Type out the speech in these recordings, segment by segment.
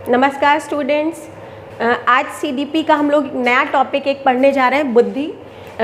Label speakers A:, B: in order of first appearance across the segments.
A: नमस्कार स्टूडेंट्स। आज सीडीपी का हम लोग नया टॉपिक एक पढ़ने जा रहे हैं, बुद्धि।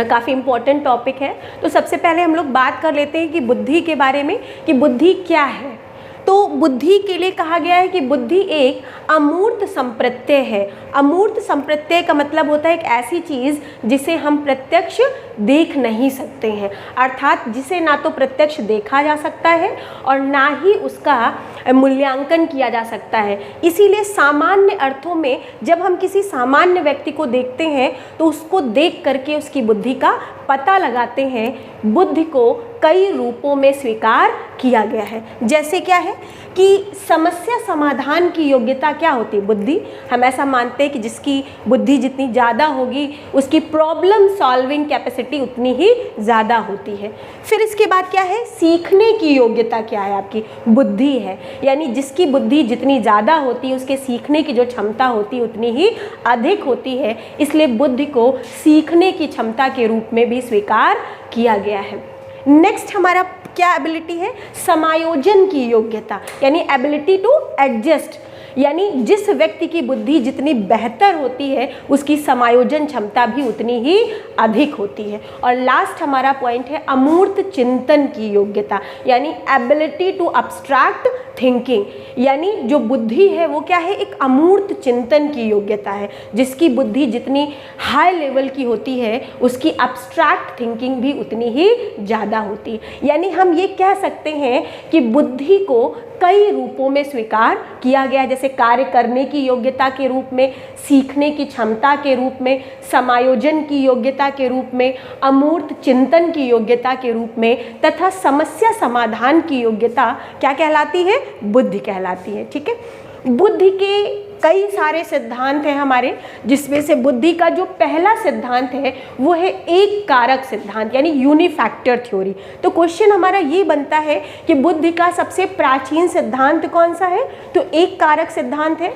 A: काफ़ी इम्पोर्टेंट टॉपिक है। तो सबसे पहले हम लोग बात कर लेते हैं कि बुद्धि के बारे में, कि बुद्धि क्या है। तो बुद्धि के लिए कहा गया है कि बुद्धि एक अमूर्त संप्रत्यय है। अमूर्त संप्रत्यय का मतलब होता है एक ऐसी चीज़ जिसे हम प्रत्यक्ष देख नहीं सकते हैं, अर्थात जिसे ना तो प्रत्यक्ष देखा जा सकता है और ना ही उसका मूल्यांकन किया जा सकता है। इसीलिए सामान्य अर्थों में जब हम किसी सामान्य व्यक्ति को देखते हैं तो उसको देख करके उसकी बुद्धि का पता लगाते हैं। बुद्धि को कई रूपों में स्वीकार किया गया है। जैसे क्या है कि समस्या समाधान की योग्यता क्या होती है? बुद्धि। हम ऐसा मानते हैं कि जिसकी बुद्धि जितनी ज़्यादा होगी उसकी प्रॉब्लम सॉल्विंग कैपेसिटी उतनी ही ज़्यादा होती है। फिर इसके बाद क्या है? सीखने की योग्यता क्या है? आपकी बुद्धि है, यानी जिसकी बुद्धि जितनी ज़्यादा होती है उसके सीखने की जो क्षमता होती है उतनी ही अधिक होती है। इसलिए बुद्धि को सीखने की क्षमता के रूप में भी स्वीकार किया गया है। नेक्स्ट हमारा क्या एबिलिटी है? समायोजन की योग्यता, यानी एबिलिटी टू एडजस्ट, यानी जिस व्यक्ति की बुद्धि जितनी बेहतर होती है उसकी समायोजन क्षमता भी उतनी ही अधिक होती है। और लास्ट हमारा पॉइंट है अमूर्त चिंतन की योग्यता, यानी एबिलिटी टू अब्स्ट्रैक्ट थिंकिंग, यानी जो बुद्धि है वो क्या है? एक अमूर्त चिंतन की योग्यता है। जिसकी बुद्धि जितनी हाई लेवल की होती है उसकी अब्स्ट्रैक्ट थिंकिंग भी उतनी ही ज़्यादा होती है। यानी हम ये कह सकते हैं कि बुद्धि को कई रूपों में स्वीकार किया गया है, जैसे कार्य करने की योग्यता के रूप में, सीखने की क्षमता के रूप में, समायोजन की योग्यता के रूप में, अमूर्त चिंतन की योग्यता के रूप में, तथा समस्या समाधान की योग्यता क्या कहलाती है? बुद्धि कहलाती है। ठीक है। बुद्धि के कई सारे सिद्धांत हैं हमारे, जिसमें से बुद्धि का जो पहला सिद्धांत है वो है एक कारक सिद्धांत, यानी यूनिफैक्टर थ्योरी। तो क्वेश्चन हमारा ये बनता है कि बुद्धि का सबसे प्राचीन सिद्धांत कौन सा है? तो एक कारक सिद्धांत है।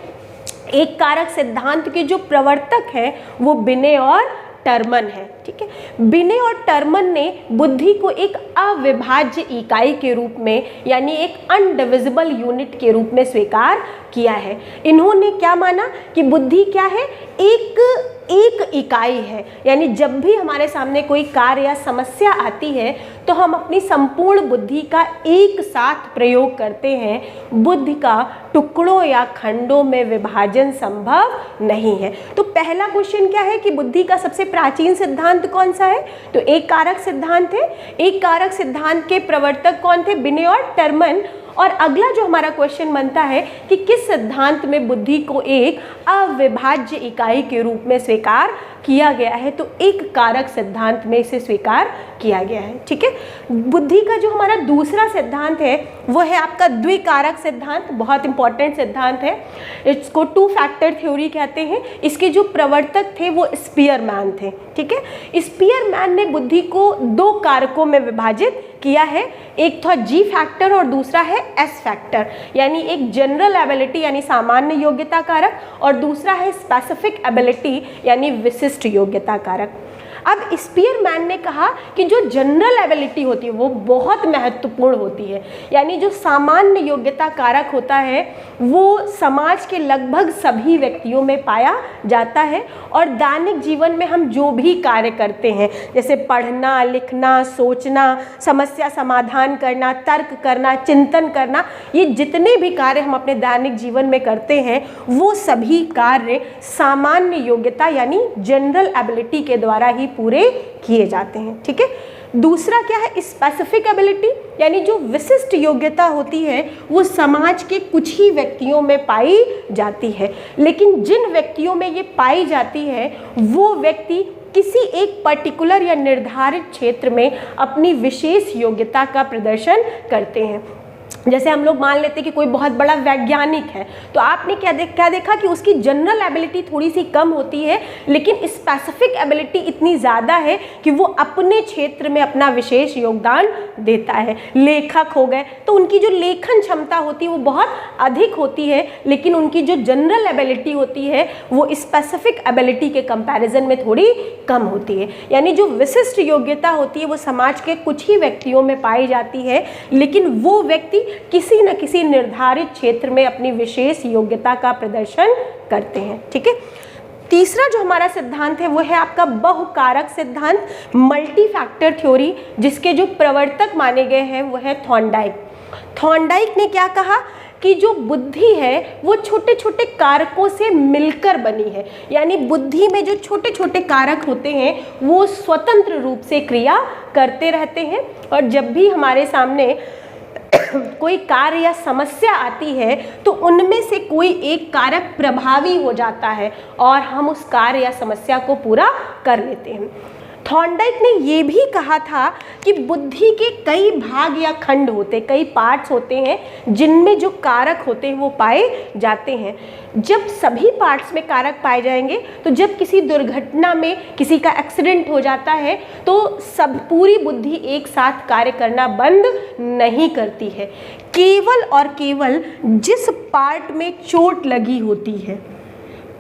A: एक कारक सिद्धांत के जो प्रवर्तक हैं वो बिने और टर्मन है। ठीक है। बिने और टर्मन ने बुद्धि को एक अविभाज्य इकाई के रूप में, यानी एक अनडिविजिबल यूनिट के रूप में स्वीकार किया है। इन्होंने क्या माना कि बुद्धि क्या है? एक इकाई है, यानी जब भी हमारे सामने कोई कार्य या समस्या आती है तो हम अपनी संपूर्ण बुद्धि का एक साथ प्रयोग करते हैं। बुद्धि का टुकड़ों या खंडों में विभाजन संभव नहीं है। तो पहला क्वेश्चन क्या है कि बुद्धि का सबसे प्राचीन सिद्धांत कौन सा है? तो एक कारक सिद्धांत है। एक कारक सिद्धांत के प्रवर्तक कौन थे? बिने और टर्मन। और अगला जो हमारा क्वेश्चन बनता है कि किस सिद्धांत में बुद्धि को एक अविभाज्य इकाई के रूप में स्वीकार किया गया है? तो एक कारक सिद्धांत में इसे स्वीकार किया गया है। ठीक है। बुद्धि का जो हमारा दूसरा सिद्धांत है वो है आपका द्विकारक सिद्धांत। बहुत इंपॉर्टेंट सिद्धांत है। इसको टू फैक्टर थ्योरी कहते हैं। इसके जो प्रवर्तक थे वो स्पीयरमैन थे। ठीक है। स्पीयरमैन ने बुद्धि को दो कारकों में विभाजित किया है। एक था जी फैक्टर और दूसरा है एस फैक्टर, यानी एक जनरल एबिलिटी यानी सामान्य योग्यता कारक और दूसरा है स्पेसिफिक एबिलिटी यानी विशिष्ट योग्यता कारक। अब स्पीयरमैन ने कहा कि जो जनरल एबिलिटी होती है वो बहुत महत्वपूर्ण होती है, यानी जो सामान्य योग्यता कारक होता है वो समाज के लगभग सभी व्यक्तियों में पाया जाता है और दैनिक जीवन में हम जो भी कार्य करते हैं, जैसे पढ़ना, लिखना, सोचना, समस्या समाधान करना, तर्क करना, चिंतन करना, ये जितने भी कार्य हम अपने दैनिक जीवन में करते हैं वो सभी कार्य सामान्य योग्यता यानी जनरल एबिलिटी के द्वारा ही पूरे किए जाते हैं। ठीक है। दूसरा क्या है? स्पेसिफिक एबिलिटी, यानी जो विशिष्ट योग्यता होती है वो समाज के कुछ ही व्यक्तियों में पाई जाती है, लेकिन जिन व्यक्तियों में ये पाई जाती है वो व्यक्ति किसी एक पर्टिकुलर या निर्धारित क्षेत्र में अपनी विशेष योग्यता का प्रदर्शन करते हैं। जैसे हम लोग मान लेते हैं कि कोई बहुत बड़ा वैज्ञानिक है, तो आपने क्या देखा कि उसकी जनरल एबिलिटी थोड़ी सी कम होती है, लेकिन स्पेसिफिक एबिलिटी इतनी ज़्यादा है कि वो अपने क्षेत्र में अपना विशेष योगदान देता है। लेखक हो गए तो उनकी जो लेखन क्षमता होती है वो बहुत अधिक होती है, लेकिन उनकी जो जनरल एबिलिटी होती है वो स्पेसिफिक एबिलिटी के कंपैरिजन में थोड़ी कम होती है। यानी जो विशिष्ट योग्यता होती है वो समाज के कुछ ही व्यक्तियों में पाई जाती है, लेकिन वो व्यक्ति किसी न किसी निर्धारित क्षेत्र में अपनी विशेष योग्यता का प्रदर्शन करते हैं। ठीक है, तीसरा जो हमारा सिद्धांत है वो है आपका बहुकारक सिद्धांत, मल्टी फैक्टर थ्योरी, जिसके जो प्रवर्तक माने गए हैं वो है थॉर्नडाइक। थॉर्नडाइक ने क्या कहा कि जो बुद्धि है वो छोटे छोटे कारकों से मिलकर बनी है, यानी बुद्धि में जो छोटे छोटे कारक होते हैं वो स्वतंत्र रूप से क्रिया करते रहते हैं, और जब भी हमारे सामने कोई कार्य या समस्या आती है तो उनमें से कोई एक कारक प्रभावी हो जाता है और हम उस कार्य या समस्या को पूरा कर लेते हैं। थॉर्नडाइक ने ये भी कहा था कि बुद्धि के कई भाग या खंड होते, कई पार्ट्स होते हैं जिनमें जो कारक होते हैं वो पाए जाते हैं। जब सभी पार्ट्स में कारक पाए जाएंगे तो जब किसी दुर्घटना में किसी का एक्सीडेंट हो जाता है तो सब पूरी बुद्धि एक साथ कार्य करना बंद नहीं करती है। केवल और केवल जिस पार्ट में चोट लगी होती है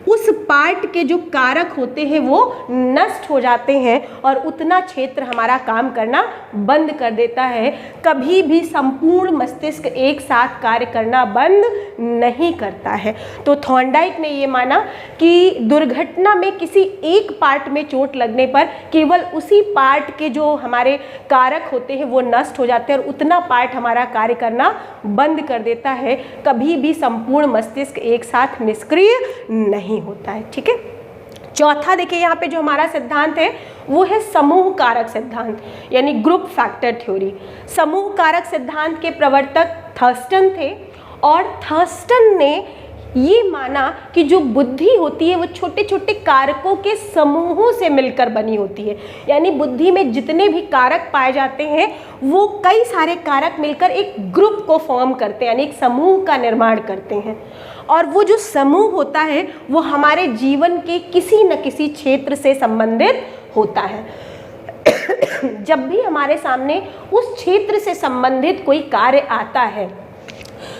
A: उस पार्ट के जो कारक होते हैं वो नष्ट हो जाते हैं और उतना क्षेत्र हमारा काम करना बंद कर देता है। कभी भी संपूर्ण मस्तिष्क एक साथ कार्य करना बंद नहीं करता है। तो थॉर्नडाइक ने ये माना कि दुर्घटना में किसी एक पार्ट में चोट लगने पर केवल उसी पार्ट के जो हमारे कारक होते हैं वो नष्ट हो जाते हैं और उतना पार्ट हमारा कार्य करना बंद कर देता है। कभी भी संपूर्ण मस्तिष्क एक साथ निष्क्रिय नहीं होता है। ठीक है, चौथा देखिए यहाँ पे जो हमारा सिद्धांत है वो है समूह कारक सिद्धांत, यानी ग्रुप फैक्टर थ्योरी। समूह कारक सिद्धांत के प्रवर्तक थर्स्टन थे और थर्स्टन ने ये माना कि जो बुद्धि होती है वो छोटे छोटे कारकों के समूहों से मिलकर बनी होती है, यानी बुद्धि में जितने भी कारक पाए जाते हैं वो कई सारे कारक मिलकर एक ग्रुप को फॉर्म करते हैं, यानी एक समूह का निर्माण करते हैं। और वो जो समूह होता है वो हमारे जीवन के किसी न किसी क्षेत्र से संबंधित होता है। जब भी हमारे सामने उस क्षेत्र से संबंधित कोई कार्य आता है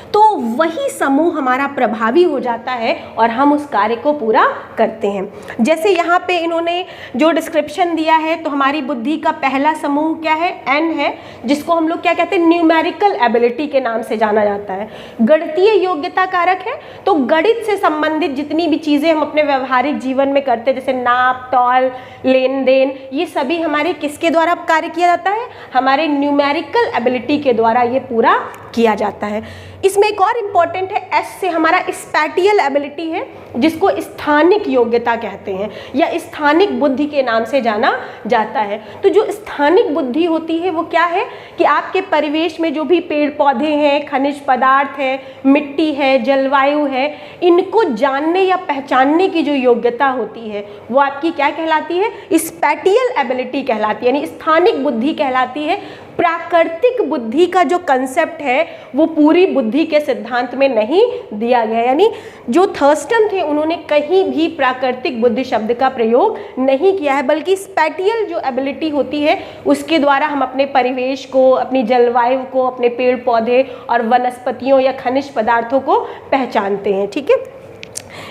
A: तो वही समूह हमारा प्रभावी हो जाता है और हम उस कार्य को पूरा करते हैं। जैसे यहाँ पे इन्होंने जो डिस्क्रिप्शन दिया है तो हमारी बुद्धि का पहला समूह क्या है, एन है, जिसको हम लोग क्या कहते हैं, न्यूमेरिकल एबिलिटी के नाम से जाना जाता है। गणितीय योग्यता कारक है, तो गणित से संबंधित जितनी भी चीज़ें हम अपने व्यवहारिक जीवन में करते हैं जैसे नाप तौल लेन देन, ये सभी हमारे किसके द्वारा कार्य किया जाता है, हमारे न्यूमेरिकल एबिलिटी के द्वारा ये पूरा किया जाता है। इसमें एक और इम्पॉर्टेंट है, एस से हमारा स्पैटियल एबिलिटी है जिसको स्थानिक योग्यता कहते हैं या स्थानिक बुद्धि के नाम से जाना जाता है। तो जो स्थानिक बुद्धि होती है वो क्या है कि आपके परिवेश में जो भी पेड़ पौधे हैं, खनिज पदार्थ है, मिट्टी है, जलवायु है, इनको जानने या पहचानने की जो योग्यता होती है वो आपकी क्या कहलाती है, स्पैटियल एबिलिटी कहलाती है, यानी स्थानिक बुद्धि कहलाती है। प्राकृतिक बुद्धि का जो कंसेप्ट है वो पूरी बुद्धि के सिद्धांत में नहीं दिया गया, यानी जो थर्स्टन थे उन्होंने कहीं भी प्राकृतिक बुद्धि शब्द का प्रयोग नहीं किया है, बल्कि स्पैटियल जो एबिलिटी होती है उसके द्वारा हम अपने परिवेश को, अपनी जलवायु को, अपने पेड़ पौधे और वनस्पतियों या खनिज पदार्थों को पहचानते हैं। ठीक है,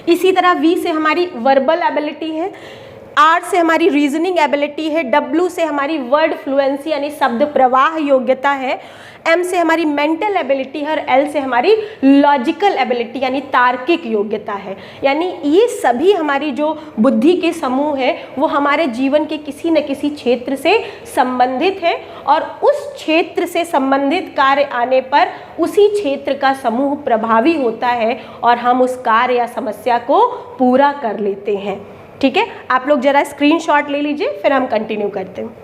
A: इसी तरह वी से हमारी वर्बल एबिलिटी है, आर से हमारी रीजनिंग एबिलिटी है, डब्ल्यू से हमारी वर्ड फ्लुएंसी यानी शब्द प्रवाह योग्यता है, एम से हमारी मेंटल एबिलिटी है और एल से हमारी लॉजिकल एबिलिटी यानी तार्किक योग्यता है। यानी ये सभी हमारी जो बुद्धि के समूह है वो हमारे जीवन के किसी न किसी क्षेत्र से संबंधित है और उस क्षेत्र से संबंधित कार्य आने पर उसी क्षेत्र का समूह प्रभावी होता है और हम उस कार्य या समस्या को पूरा कर लेते हैं। ठीक है, आप लोग जरा स्क्रीनशॉट ले लीजिए फिर हम कंटिन्यू करते हैं।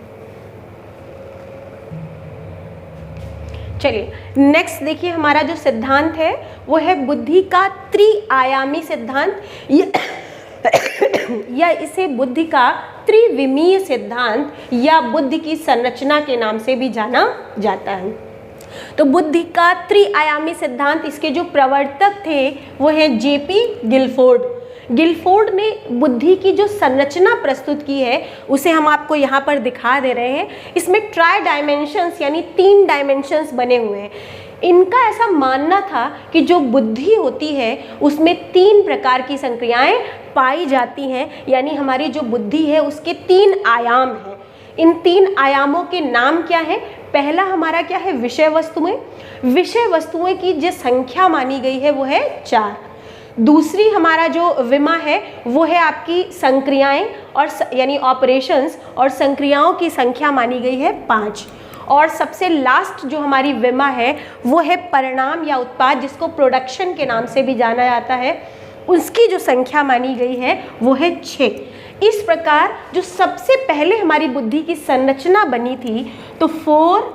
A: चलिए नेक्स्ट देखिए, हमारा जो सिद्धांत है वो है बुद्धि का त्रिआयामी सिद्धांत या इसे बुद्धि का त्रिविमीय सिद्धांत या बुद्धि की संरचना के नाम से भी जाना जाता है। तो बुद्धि का त्रिआयामी सिद्धांत, इसके जो प्रवर्तक थे वो है जेपी गिलफोर्ड। गिलफोर्ड ने बुद्धि की जो संरचना प्रस्तुत की है उसे हम आपको यहाँ पर दिखा दे रहे हैं। इसमें ट्राई डायमेंशंस यानी 3 डायमेंशंस बने हुए हैं। इनका ऐसा मानना था कि जो बुद्धि होती है उसमें 3 प्रकार की संक्रियाएं पाई जाती हैं, यानी हमारी जो बुद्धि है उसके 3 आयाम हैं। इन 3 आयामों के नाम क्या है? पहला हमारा क्या है, विषय वस्तुएं। विषय वस्तुओं की जो संख्या मानी गई है वो है 4। दूसरी हमारा जो विमा है वो है आपकी संक्रियाएं और यानी ऑपरेशंस, और संक्रियाओं की संख्या मानी गई है 5। और सबसे लास्ट जो हमारी विमा है वो है परिणाम या उत्पाद, जिसको प्रोडक्शन के नाम से भी जाना जाता है, उसकी जो संख्या मानी गई है वो है 6। इस प्रकार जो सबसे पहले हमारी बुद्धि की संरचना बनी थी, तो 4,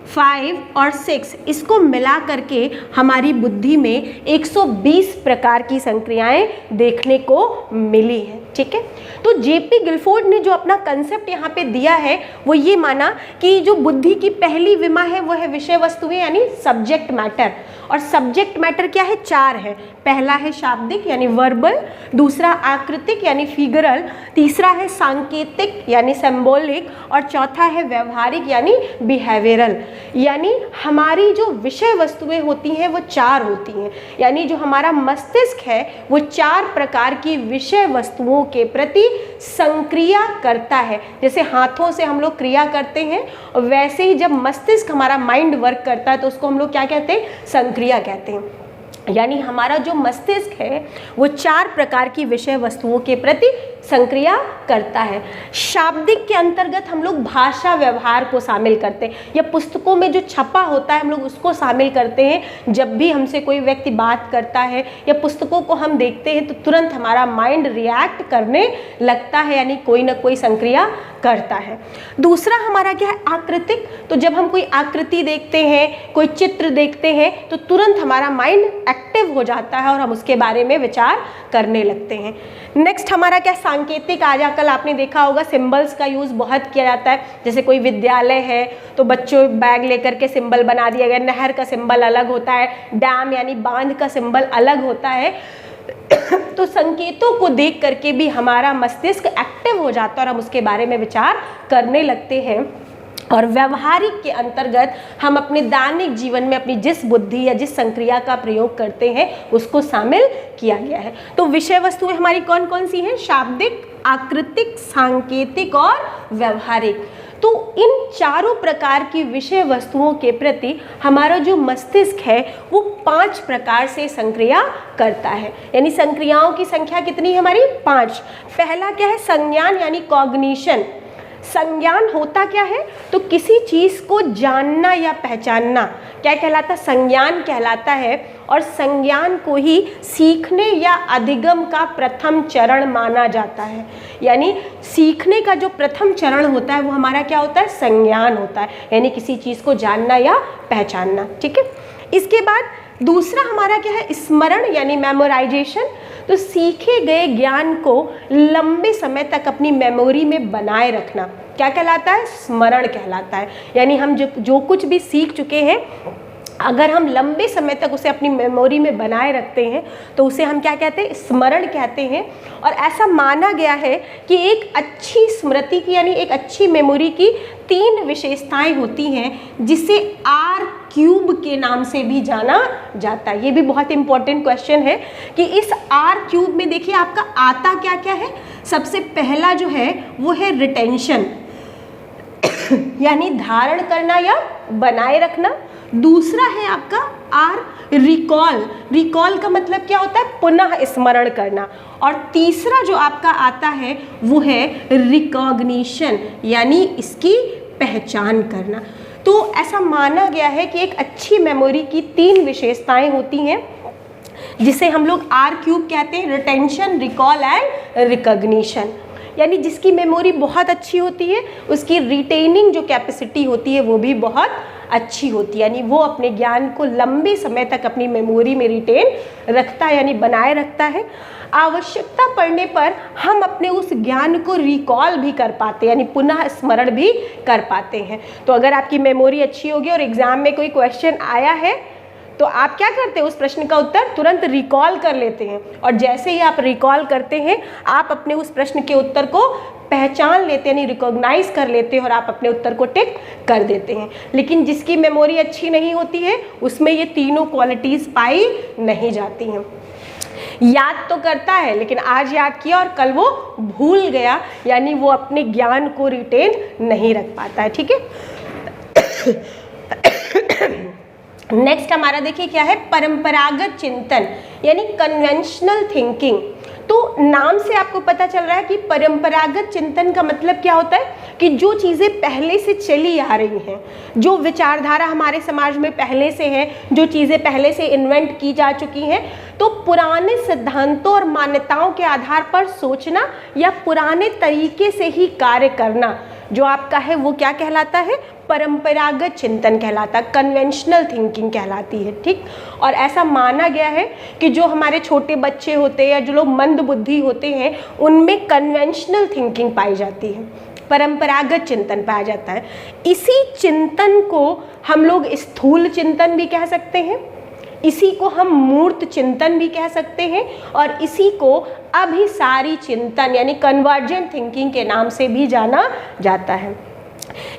A: 5 और 6 इसको मिला करके हमारी बुद्धि में 120 प्रकार की संक्रियाएं देखने को मिली है। ठीक है, तो जेपी गिलफोर्ड ने जो अपना कंसेप्ट यहाँ पे दिया है वो ये माना कि जो बुद्धि की पहली विमा है वो है विषय वस्तुएं यानी सब्जेक्ट मैटर। और सब्जेक्ट मैटर क्या है? 4 है। पहला है शाब्दिक यानी वर्बल, दूसरा आकृतिक यानी फिगरल, तीसरा है सांकेतिक यानी सिंबॉलिक, और चौथा है व्यवहारिक यानी बिहेवियरल। यानी हमारी जो विषय वस्तुएं होती हैं वो 4 होती हैं, यानी जो हमारा मस्तिष्क है वो 4 प्रकार की विषय वस्तुओं के प्रति संक्रिया करता है। जैसे हाथों से हम लोग क्रिया करते हैं, वैसे ही जब मस्तिष्क हमारा माइंड वर्क करता है तो उसको हम लोग क्या कहते हैं? संक्रिया कहते हैं। यानी हमारा जो मस्तिष्क है वो 4 प्रकार की विषय वस्तुओं के प्रति संक्रिया करता है। शाब्दिक के अंतर्गत हम लोग भाषा व्यवहार को शामिल करते हैं, या पुस्तकों में जो छपा होता है हम लोग उसको शामिल करते हैं। जब भी हमसे कोई व्यक्ति बात करता है या पुस्तकों को हम देखते हैं तो तुरंत हमारा माइंड रिएक्ट करने लगता है, यानी कोई ना कोई संक्रिया करता है। दूसरा हमारा क्या है? आकृतिक। तो जब हम कोई आकृति देखते हैं, कोई चित्र देखते हैं तो तुरंत हमारा माइंड एक्टिव हो जाता है और हम उसके बारे में विचार करने लगते हैं। नेक्स्ट हमारा क्या? सांकेतिक। आज आजकल आपने देखा होगा सिंबल्स का यूज़ बहुत किया जाता है। जैसे कोई विद्यालय है तो बच्चों बैग लेकर के सिंबल बना दिया गया, नहर का सिंबल अलग होता है, डैम यानी बांध का सिंबल अलग होता है। तो संकेतों को देख करके भी हमारा मस्तिष्क एक्टिव हो जाता है और हम उसके बारे में विचार करने लगते हैं। और व्यवहारिक के अंतर्गत हम अपने दैनिक जीवन में अपनी जिस बुद्धि या जिस संक्रिया का प्रयोग करते हैं उसको शामिल किया गया है। तो विषय वस्तुएं हमारी कौन कौन सी हैं? शाब्दिक, आकृतिक, सांकेतिक और व्यवहारिक। तो इन चारों प्रकार की विषय वस्तुओं के प्रति हमारा जो मस्तिष्क है वो 5 प्रकार से संक्रिया करता है। यानी संक्रियाओं की संख्या कितनी है हमारी? 5। पहला क्या है? संज्ञान यानी कॉग्निशन। संज्ञान होता क्या है? तो किसी चीज़ को जानना या पहचानना क्या कहलाता? संज्ञान कहलाता है। और संज्ञान को ही सीखने या अधिगम का प्रथम चरण माना जाता है। यानी सीखने का जो प्रथम चरण होता है वो हमारा क्या होता है? संज्ञान होता है, यानी किसी चीज़ को जानना या पहचानना। ठीक है, इसके बाद दूसरा हमारा क्या है? स्मरण यानी मेमोराइजेशन। तो सीखे गए ज्ञान को लंबे समय तक अपनी मेमोरी में बनाए रखना क्या कहलाता है? स्मरण कहलाता है। यानी हम जो कुछ भी सीख चुके हैं अगर हम लंबे समय तक उसे अपनी मेमोरी में बनाए रखते हैं तो उसे हम क्या कहते हैं? स्मरण कहते हैं। और ऐसा माना गया है कि एक अच्छी स्मृति की यानी एक अच्छी मेमोरी की 3 विशेषताएं होती हैं जिसे R³ के नाम से भी जाना जाता है। ये भी बहुत इंपॉर्टेंट क्वेश्चन है कि इस R³ में देखिए आपका आता क्या क्या है। सबसे पहला जो है वो है रिटेंशन यानी धारण करना या बनाए रखना। दूसरा है आपका R रिकॉल। रिकॉल का मतलब क्या होता है? पुनः स्मरण करना। और तीसरा जो आपका आता है वो है रिकॉग्निशन यानी इसकी पहचान करना। तो ऐसा माना गया है कि एक अच्छी मेमोरी की 3 विशेषताएं होती हैं जिसे हम लोग R³ कहते हैं, रिटेंशन, रिकॉल एंड रिकॉग्निशन। यानी जिसकी मेमोरी बहुत अच्छी होती है उसकी रिटेनिंग जो कैपेसिटी होती है वो भी बहुत अच्छी होती है, यानी वो अपने ज्ञान को लंबे समय तक अपनी मेमोरी में रिटेन रखता है यानी बनाए रखता है। आवश्यकता पड़ने पर हम अपने उस ज्ञान को रिकॉल भी कर पाते हैं यानी पुनः स्मरण भी कर पाते हैं। तो अगर आपकी मेमोरी अच्छी होगी और एग्जाम में कोई क्वेश्चन आया है तो आप क्या करते हैं? उस प्रश्न का उत्तर तुरंत रिकॉल कर लेते हैं। और जैसे ही आप रिकॉल करते हैं आप अपने उस प्रश्न के उत्तर को पहचान लेते हैं यानी रिकॉग्नाइज कर लेते हैं और आप अपने उत्तर को टिक कर देते हैं। लेकिन जिसकी मेमोरी अच्छी नहीं होती है उसमें ये तीनों क्वालिटीज़ पाई नहीं जाती हैं। याद तो करता है लेकिन आज याद किया और कल वो भूल गया, यानी वो अपने ज्ञान को रिटेन नहीं रख पाता है। ठीक है नेक्स्ट हमारा देखिए क्या है, परंपरागत चिंतन यानी कन्वेंशनल थिंकिंग। तो नाम से आपको पता चल रहा है कि परंपरागत चिंतन का मतलब क्या होता है कि जो चीज़ें पहले से चली आ रही हैं, जो विचारधारा हमारे समाज में पहले से है, जो चीज़ें पहले से इन्वेंट की जा चुकी हैं, तो पुराने सिद्धांतों और मान्यताओं के आधार पर सोचना या पुराने तरीके से ही कार्य करना जो आपका है वो क्या कहलाता है, परंपरागत चिंतन कहलाता है, कन्वेंशनल थिंकिंग कहलाती है। ठीक, और ऐसा माना गया है कि जो हमारे छोटे बच्चे होते हैं या जो लोग मंद बुद्धि होते हैं उनमें कन्वेंशनल थिंकिंग पाई जाती है, परंपरागत चिंतन पाया जाता है। इसी चिंतन को हम लोग स्थूल चिंतन भी कह सकते हैं, इसी को हम मूर्त चिंतन भी कह सकते हैं, और इसी को अभिसारी चिंतन यानी कन्वर्जेंट थिंकिंग के नाम से भी जाना जाता है।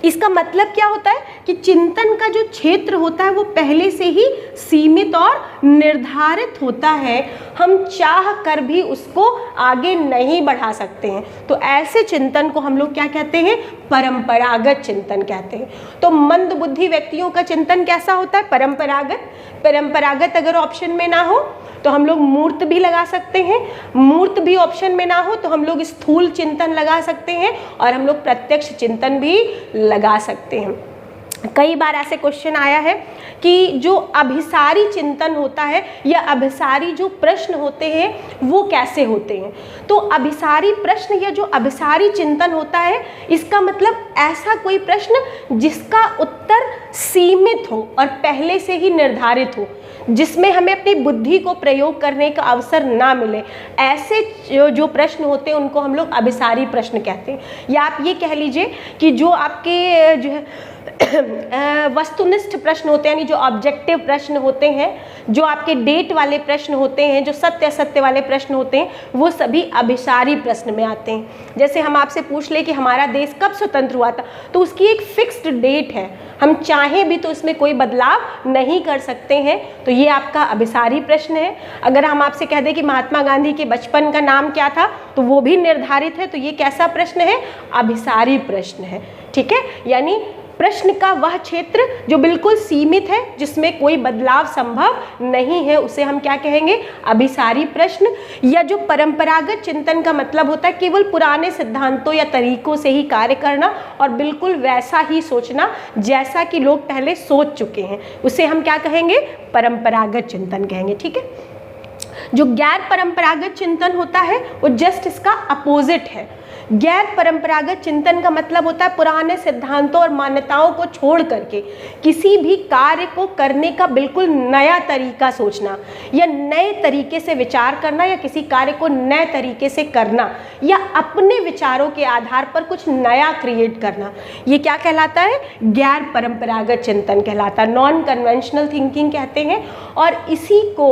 A: इसका मतलब क्या होता है कि चिंतन का जो क्षेत्र होता है वो पहले से ही सीमित और निर्धारित होता है, हम चाह कर भी उसको आगे नहीं बढ़ा सकते हैं। तो ऐसे चिंतन को हम लोग क्या कहते हैं, परंपरागत चिंतन कहते हैं। तो मंद बुद्धि व्यक्तियों का चिंतन कैसा होता है, परंपरागत। परंपरागत अगर ऑप्शन में ना हो तो हम लोग मूर्त भी लगा सकते हैं, मूर्त भी ऑप्शन में ना हो तो हम लोग स्थूल चिंतन लगा सकते हैं, और हम लोग प्रत्यक्ष चिंतन भी लगा सकते हैं। कई बार ऐसे क्वेश्चन आया है कि जो अभिसारी चिंतन होता है या अभिसारी जो प्रश्न होते हैं वो कैसे होते हैं। तो अभिसारी प्रश्न या जो अभिसारी चिंतन होता है इसका मतलब ऐसा कोई प्रश्न जिसका उत्तर सीमित हो और पहले से ही निर्धारित हो, जिसमें हमें अपनी बुद्धि को प्रयोग करने का अवसर ना मिले, ऐसे जो प्रश्न होते हैं उनको हम लोग अभिसारी प्रश्न कहते हैं। या आप ये कह लीजिए कि जो आपके जो है वस्तुनिष्ठ प्रश्न होते हैं, यानी जो ऑब्जेक्टिव प्रश्न होते हैं, जो आपके डेट वाले प्रश्न होते हैं, जो सत्य असत्य वाले प्रश्न होते हैं, वो सभी अभिसारी प्रश्न में आते हैं। जैसे हम आपसे पूछ ले कि हमारा देश कब स्वतंत्र हुआ था, तो उसकी एक फिक्स्ड डेट है, हम चाहें भी तो इसमें कोई बदलाव नहीं कर सकते हैं, तो ये आपका अभिसारी प्रश्न है। अगर हम आपसे कह दें कि महात्मा गांधी के बचपन का नाम क्या था, तो वो भी निर्धारित है, तो ये कैसा प्रश्न है, अभिसारी प्रश्न है। ठीक है, यानी प्रश्न का वह क्षेत्र जो बिल्कुल सीमित है, जिसमें कोई बदलाव संभव नहीं है, उसे हम क्या कहेंगे, अभिसारी प्रश्न। या जो परंपरागत चिंतन का मतलब होता है केवल पुराने सिद्धांतों या तरीकों से ही कार्य करना और बिल्कुल वैसा ही सोचना जैसा कि लोग पहले सोच चुके हैं, उसे हम क्या कहेंगे, परंपरागत चिंतन कहेंगे। ठीक है, जो गैर परंपरागत चिंतन होता है वो जस्ट इसका अपोजिट है। गैर परंपरागत चिंतन का मतलब होता है पुराने सिद्धांतों और मान्यताओं को छोड़ करके किसी भी कार्य को करने का बिल्कुल नया तरीका सोचना, या नए तरीके से विचार करना, या किसी कार्य को नए तरीके से करना, या अपने विचारों के आधार पर कुछ नया क्रिएट करना, ये क्या कहलाता है, गैर परंपरागत चिंतन कहलाता है, नॉन कन्वेंशनल थिंकिंग कहते हैं। और इसी को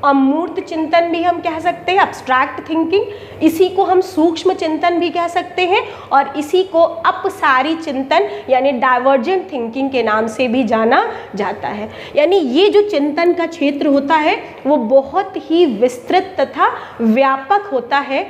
A: अमूर्त चिंतन भी हम कह सकते हैं, अब्स्ट्रैक्ट थिंकिंग, इसी को हम सूक्ष्म चिंतन भी कह सकते हैं, और इसी को अपसारी चिंतन यानी डाइवर्जेंट थिंकिंग के नाम से भी जाना जाता है। यानी ये जो चिंतन का क्षेत्र होता है वो बहुत ही विस्तृत तथा व्यापक होता है,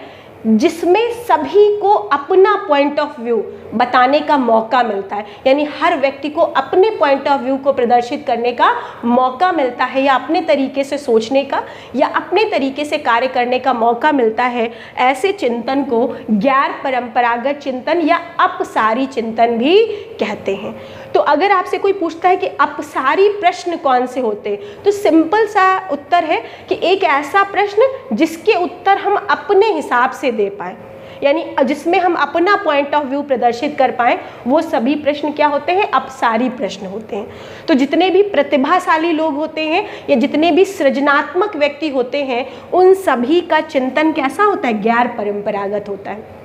A: जिसमें सभी को अपना पॉइंट ऑफ व्यू बताने का मौका मिलता है, यानी हर व्यक्ति को अपने पॉइंट ऑफ व्यू को प्रदर्शित करने का मौका मिलता है, या अपने तरीके से सोचने का या अपने तरीके से कार्य करने का मौका मिलता है। ऐसे चिंतन को गैर परंपरागत चिंतन या अपसारी चिंतन भी कहते हैं। तो अगर आपसे कोई पूछता है कि अपसारी प्रश्न कौन से होते हैं, तो सिंपल सा उत्तर है कि एक ऐसा प्रश्न जिसके उत्तर हम अपने हिसाब से दे पाए, यानी जिसमें हम अपना पॉइंट ऑफ व्यू प्रदर्शित कर पाएँ, वो सभी प्रश्न क्या होते हैं, अपसारी प्रश्न होते हैं। तो जितने भी प्रतिभाशाली लोग होते हैं या जितने भी सृजनात्मक व्यक्ति होते हैं, उन सभी का चिंतन कैसा होता है, गैर परंपरागत होता है।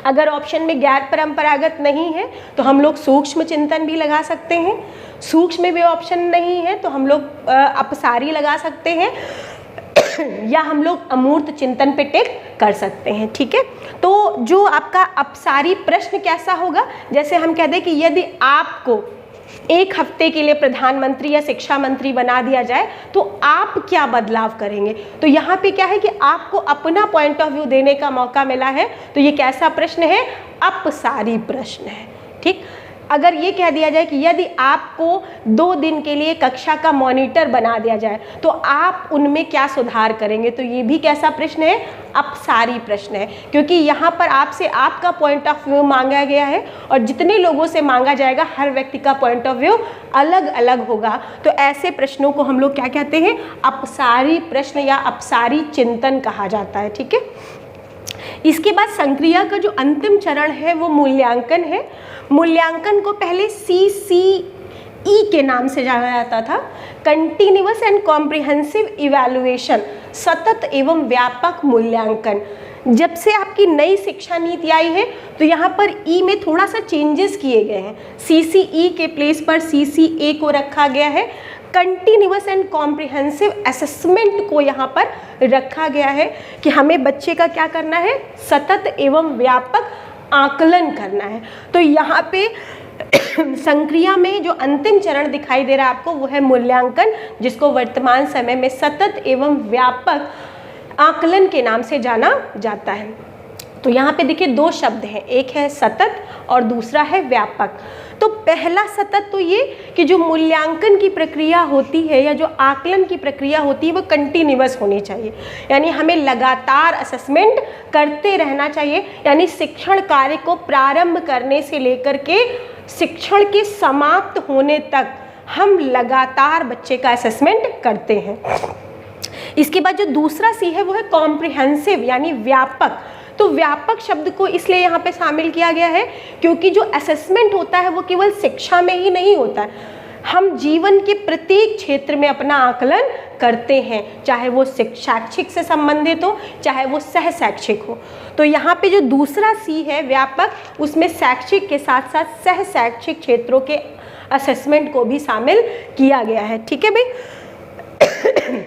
A: अगर ऑप्शन में गैर परंपरागत नहीं है तो हम लोग सूक्ष्म चिंतन भी लगा सकते हैं, सूक्ष्म में भी ऑप्शन नहीं है तो हम लोग अपसारी लगा सकते हैं, या हम लोग अमूर्त चिंतन पे टिक कर सकते हैं। ठीक है, तो जो आपका अपसारी प्रश्न कैसा होगा, जैसे हम कह दें कि यदि आपको एक हफ्ते के लिए प्रधानमंत्री या शिक्षा मंत्री बना दिया जाए तो आप क्या बदलाव करेंगे। तो यहाँ पे क्या है कि आपको अपना पॉइंट ऑफ व्यू देने का मौका मिला है, तो ये कैसा प्रश्न है, अपसारी प्रश्न है। ठीक, अगर ये कह दिया जाए कि यदि आपको 2 दिन के लिए कक्षा का मॉनिटर बना दिया जाए तो आप उनमें क्या सुधार करेंगे, तो ये भी कैसा प्रश्न है, अपसारी प्रश्न है, क्योंकि यहाँ पर आपसे आपका पॉइंट ऑफ व्यू मांगा गया है और जितने लोगों से मांगा जाएगा हर व्यक्ति का पॉइंट ऑफ व्यू अलग अलग होगा। तो ऐसे प्रश्नों को हम लोग क्या कहते हैं, अपसारी प्रश्न या अपसारी चिंतन कहा जाता है। ठीक है, इसके बाद संक्रिया का जो अंतिम चरण है वो मूल्यांकन है। मूल्यांकन को पहले CCE के नाम से जाना जाता था, कंटिन्यूअस एंड कॉम्प्रिहेंसिव इवैल्यूएशन, सतत एवं व्यापक मूल्यांकन। जब से आपकी नई शिक्षा नीति आई है तो यहाँ पर ई में थोड़ा सा चेंजेस किए गए हैं। CCE के प्लेस पर CCA को रखा गया है, कंटिन्यूअस एंड कॉम्प्रिहेंसिव असेसमेंट को यहाँ पर रखा गया है कि हमें बच्चे का क्या करना है, सतत एवं व्यापक आकलन करना है। तो यहाँ पे संक्रिया में जो अंतिम चरण दिखाई दे रहा है आपको वो है मूल्यांकन, जिसको वर्तमान समय में सतत एवं व्यापक आकलन के नाम से जाना जाता है। तो यहाँ पे देखिए 2 शब्द हैं, एक है सतत और दूसरा है व्यापक। तो पहला सतत तो ये कि जो मूल्यांकन की प्रक्रिया होती है या जो आकलन की प्रक्रिया होती है वो कंटिन्यूअस होनी चाहिए, यानी हमें लगातार असेसमेंट करते रहना चाहिए। यानी शिक्षण कार्य को प्रारंभ करने से लेकर के शिक्षण के समाप्त होने तक हम लगातार बच्चे का असेसमेंट करते हैं। इसके बाद जो दूसरा सी है वो है कॉम्प्रिहेंसिव यानी व्यापक। तो व्यापक शब्द को इसलिए यहाँ पे शामिल किया गया है क्योंकि जो असेसमेंट होता है वो केवल शिक्षा में ही नहीं होता है, हम जीवन के प्रत्येक क्षेत्र में अपना आकलन करते हैं, चाहे वो शैक्षिक से संबंधित हो चाहे वो सह शैक्षिक हो। तो यहाँ पे जो दूसरा सी है व्यापक, उसमें शैक्षिक के साथ साथ सह शैक्षिक क्षेत्रों के असेसमेंट को भी शामिल किया गया है। ठीक है भाई।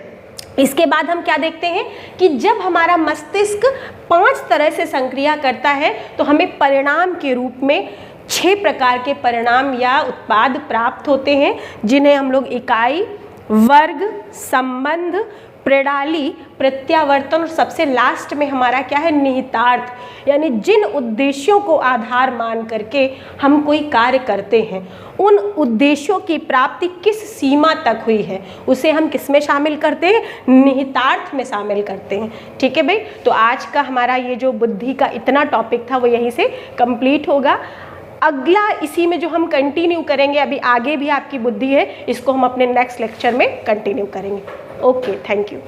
A: इसके बाद हम क्या देखते हैं कि जब हमारा मस्तिष्क 5 तरह से संक्रिया करता है तो हमें परिणाम के रूप में 6 प्रकार के परिणाम या उत्पाद प्राप्त होते हैं, जिन्हें हम लोग इकाई, वर्ग, संबंध, प्रणाली, प्रत्यावर्तन और सबसे लास्ट में हमारा क्या है, निहितार्थ, यानी जिन उद्देश्यों को आधार मान करके हम कोई कार्य करते हैं उन उद्देश्यों की प्राप्ति किस सीमा तक हुई है उसे हम किस में शामिल करते हैं, निहितार्थ में शामिल करते हैं। ठीक है भाई, तो आज का हमारा ये जो बुद्धि का इतना टॉपिक था वो यहीं से कंप्लीट होगा। अगला इसी में जो हम कंटिन्यू करेंगे, अभी आगे भी आपकी बुद्धि है, इसको हम अपने नेक्स्ट लेक्चर में कंटिन्यू करेंगे। Okay, thank you.